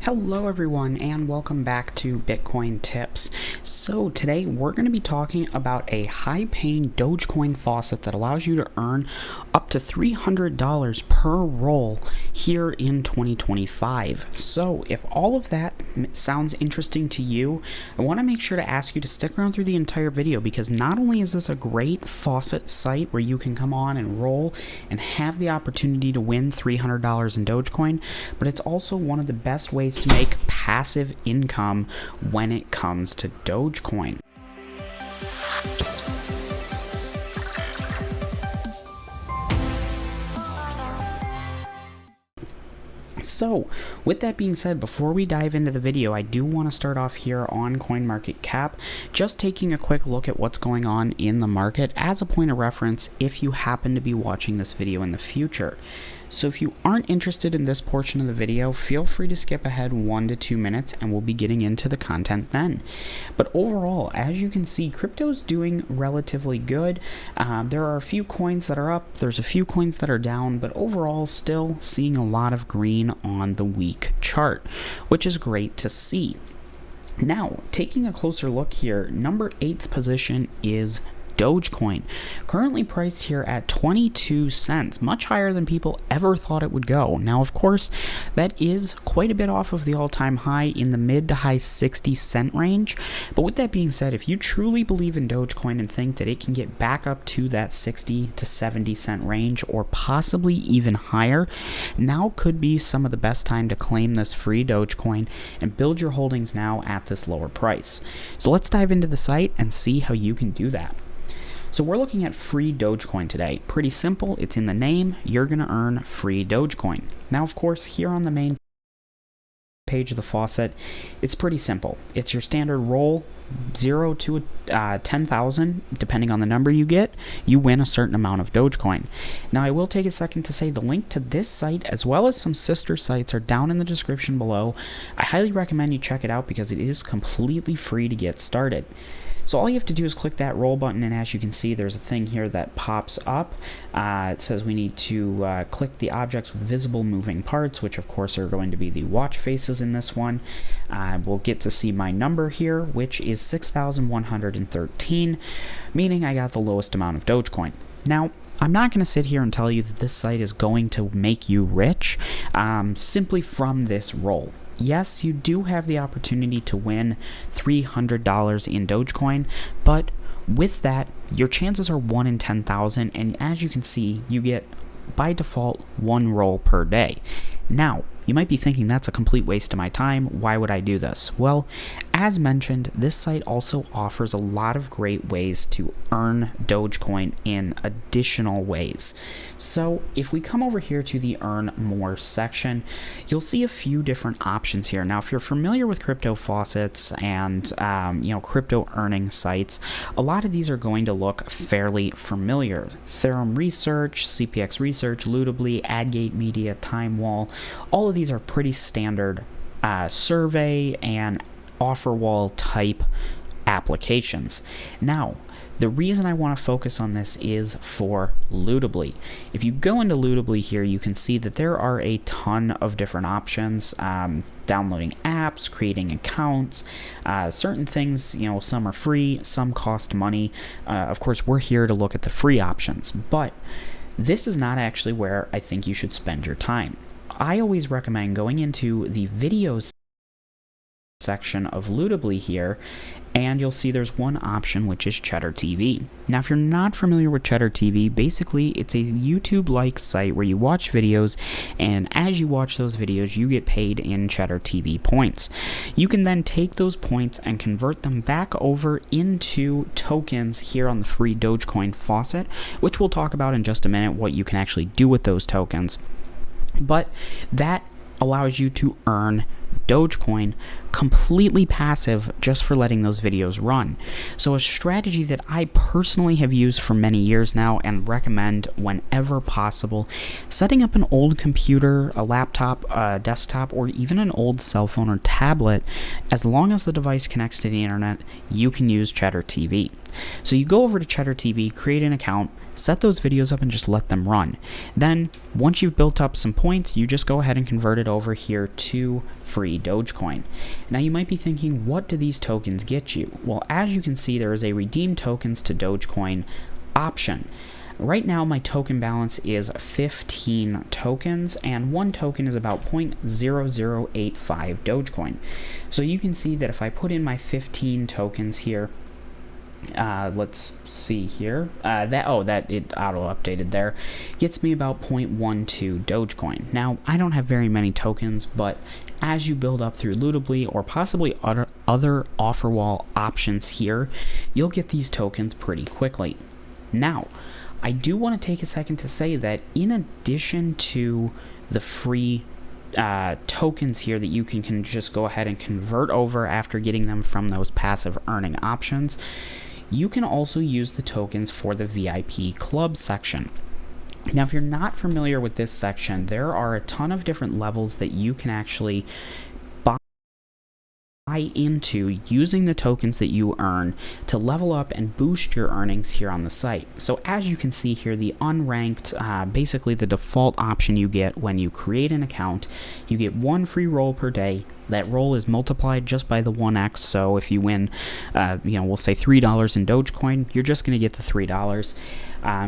Hello everyone and welcome back to Bitcoin Tips. So today we're going to be talking about a high-paying Dogecoin faucet that allows you to earn up to $300 per roll here in 2025. So if all of that sounds interesting to you, I want to make sure to ask you to stick around through the entire video, because not only is this a great faucet site where you can come on and roll and have the opportunity to win $300 in Dogecoin, but it's also one of the best ways to make passive income when it comes to Dogecoin. So, with that being said, before we dive into the video, I do want to start off here on CoinMarketCap, just taking a quick look at what's going on in the market as a point of reference if you happen to be watching this video in the future. So if you aren't interested in this portion of the video, feel free to skip ahead 1 to 2 minutes and we'll be getting into the content then. But overall, as you can see, crypto's doing relatively good. There are a few coins that are up, there's a few coins that are down, but overall still seeing a lot of green on the week chart, which is great to see. Now, taking a closer look here, number 8th position is Dogecoin, currently priced here at 22 cents, much higher than people ever thought it would go. Now, of course, that is quite a bit off of the all-time high in the mid to high 60-cent range. But with that being said, if you truly believe in Dogecoin and think that it can get back up to that 60 to 70-cent range, or possibly even higher, now could be some of the best time to claim this free Dogecoin and build your holdings now at this lower price. So let's dive into the site and see how you can do that. So we're looking at free Dogecoin today. Pretty simple, it's in the name, you're going to earn free Dogecoin. Now, of course, here on the main page of the faucet, it's pretty simple. It's your standard roll, 0 to 10,000, depending on the number you get, you win a certain amount of Dogecoin. Now, I will take a second to say the link to this site, as well as some sister sites, are down in the description below. I highly recommend you check it out because it is completely free to get started. So all you have to do is click that roll button, and as you can see, there's a thing here that pops up. It says we need to click the objects with visible moving parts, which of course are going to be the watch faces in this one. We'll get to see my number here, which is 6,113, meaning I got the lowest amount of Dogecoin. Now, I'm not going to sit here and tell you that this site is going to make you rich simply from this roll. Yes, you do have the opportunity to win $300 in Dogecoin, but with that, your chances are 1 in 10,000, and as you can see, you get, by default, 1 roll per day. Now, you might be thinking that's a complete waste of my time. Why would I do this? Well, as mentioned, this site also offers a lot of great ways to earn Dogecoin in additional ways. So if we come over here to the Earn More section, you'll see a few different options here. Now, if you're familiar with crypto faucets and crypto earning sites, a lot of these are going to look fairly familiar. Ethereum Research, CPX Research, Lootably, AdGate Media, TimeWall, all of these are pretty standard survey and offer wall type applications. Now, the reason I want to focus on this is for Lootably. If you go into Lootably here, you can see that there are a ton of different options. Downloading apps, creating accounts, certain things, some are free, some cost money. Of course, we're here to look at the free options, but this is not actually where I think you should spend your time. I always recommend going into the videos section of Lootably here, and you'll see there's one option, which is Cheddar TV. Now, if you're not familiar with Cheddar TV, basically it's a YouTube-like site where you watch videos, and as you watch those videos, you get paid in Cheddar TV points. You can then take those points and convert them back over into tokens here on the free Dogecoin Faucet, which we'll talk about in just a minute, what you can actually do with those tokens. But that allows you to earn Dogecoin completely passive just for letting those videos run. So a strategy that I personally have used for many years now and recommend whenever possible, setting up an old computer, a laptop, a desktop, or even an old cell phone or tablet. As long as the device connects to the internet, you can use Cheddar TV. So you go over to Cheddar TV, create an account, set those videos up, and just let them run. Then, once you've built up some points, you just go ahead and convert it over here to free Dogecoin. Now, you might be thinking, what do these tokens get you? Well, as you can see, there is a redeem tokens to Dogecoin option. Right now, my token balance is 15 tokens, and one token is about 0.0085 Dogecoin. So you can see that if I put in my 15 tokens here, let's see here, that it auto-updated there, gets me about 0.12 Dogecoin. Now, I don't have very many tokens, but as you build up through Lootably or possibly other offer wall options here, you'll get these tokens pretty quickly. Now, I do want to take a second to say that in addition to the free tokens here that you can just go ahead and convert over after getting them from those passive earning options, you can also use the tokens for the VIP club section. Now, if you're not familiar with this section, there are a ton of different levels that you can actually buy into using the tokens that you earn to level up and boost your earnings here on the site. So as you can see here, the unranked, basically the default option you get when you create an account, you get one free roll per day. That roll is multiplied just by the 1x, so if you win, we'll say $3 in Dogecoin, you're just going to get the $3.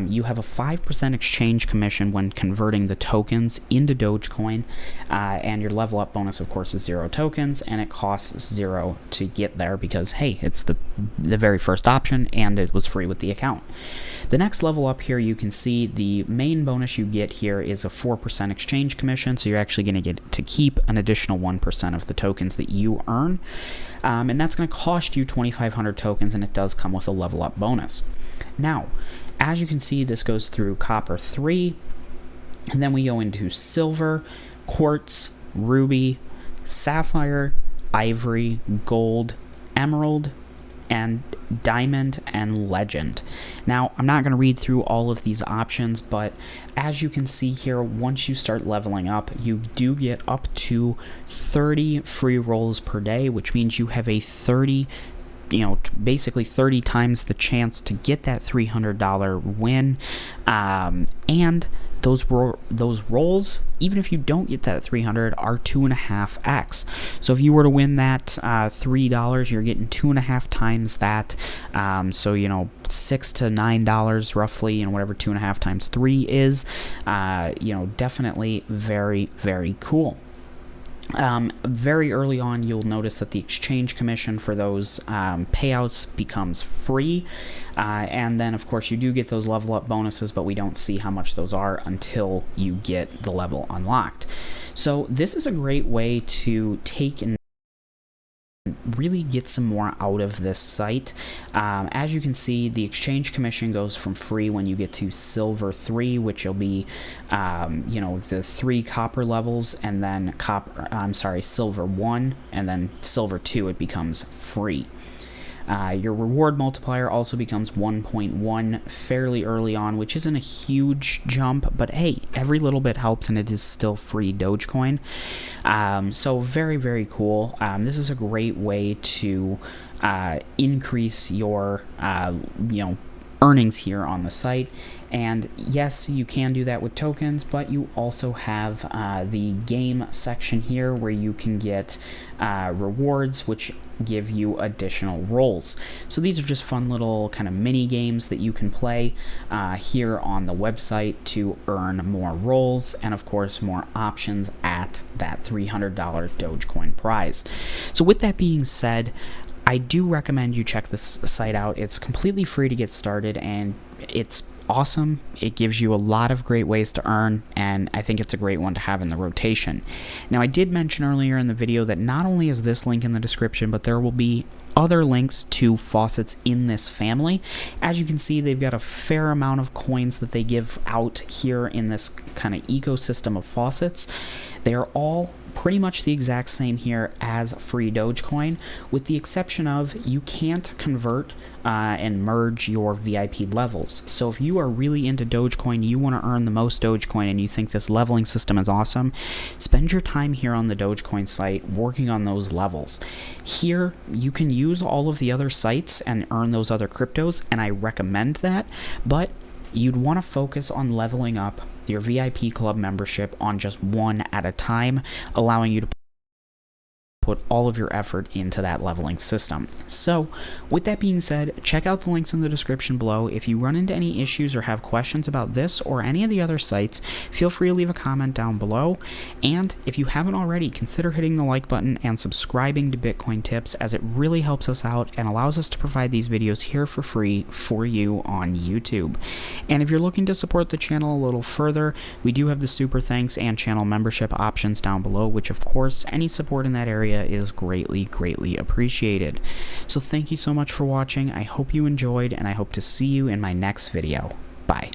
You have a 5% exchange commission when converting the tokens into Dogecoin, and your level up bonus, of course, is 0 tokens, and it costs 0 to get there because, hey, it's the very first option, and it was free with the account. The next level up here, you can see the main bonus you get here is a 4% exchange commission, so you're actually going to get to keep an additional 1% of the tokens that you earn, and that's going to cost you 2,500 tokens, and it does come with a level up bonus. Now, as you can see, this goes through Copper 3, and then we go into Silver, Quartz, Ruby, Sapphire, Ivory, Gold, Emerald, and Diamond and Legend. Now, I'm not going to read through all of these options, but as you can see here, once you start leveling up, you do get up to 30 free rolls per day, which means you have a basically 30 times the chance to get that $300 win, and those rolls, even if you don't get that 300, are 2.5x. So if you were to win that $3, you're getting 2.5 times that. So $6 to $9 roughly, and whatever 2.5 times 3 is. Definitely very, very cool. Very early on, you'll notice that the exchange commission for those payouts becomes free, and then of course you do get those level up bonuses, but we don't see how much those are until you get the level unlocked. So this is a great way to take and really get some more out of this site. As you can see, the exchange commission goes from free when you get to Silver 3, which will be the 3 copper levels, and then Silver 1, and then Silver 2, it becomes free. Your reward multiplier also becomes 1.1 fairly early on, which isn't a huge jump, but hey, every little bit helps, and it is still free Dogecoin. So very, very cool. This is a great way to increase your earnings here on the site. And yes, you can do that with tokens, but you also have the game section here where you can get rewards, which give you additional rolls. So these are just fun little kind of mini games that you can play here on the website to earn more rolls, and of course more options at that $300 Dogecoin prize. So with that being said, I do recommend you check this site out. It's completely free to get started, and it's awesome. It gives you a lot of great ways to earn, and I think it's a great one to have in the rotation. Now, I did mention earlier in the video that not only is this link in the description, but there will be other links to faucets in this family. As you can see, they've got a fair amount of coins that they give out here in this kind of ecosystem of faucets. They are all pretty much the exact same here as free Dogecoin, with the exception of you can't convert and merge your VIP levels. So if you are really into Dogecoin, you want to earn the most Dogecoin, and you think this leveling system is awesome, spend your time here on the Dogecoin site working on those levels. Here, you can use all of the other sites and earn those other cryptos, and I recommend that, but you'd want to focus on leveling up your VIP club membership on just one at a time, allowing you to put all of your effort into that leveling system. So with that being said, check out the links in the description below. If you run into any issues or have questions about this or any of the other sites, feel free to leave a comment down below. And if you haven't already, consider hitting the like button and subscribing to Bitcoin Tips, as it really helps us out and allows us to provide these videos here for free for you on YouTube. And if you're looking to support the channel a little further, we do have the super thanks and channel membership options down below, which of course any support in that area is greatly appreciated. So thank you so much for watching. I hope you enjoyed, and I hope to see you in my next video. Bye.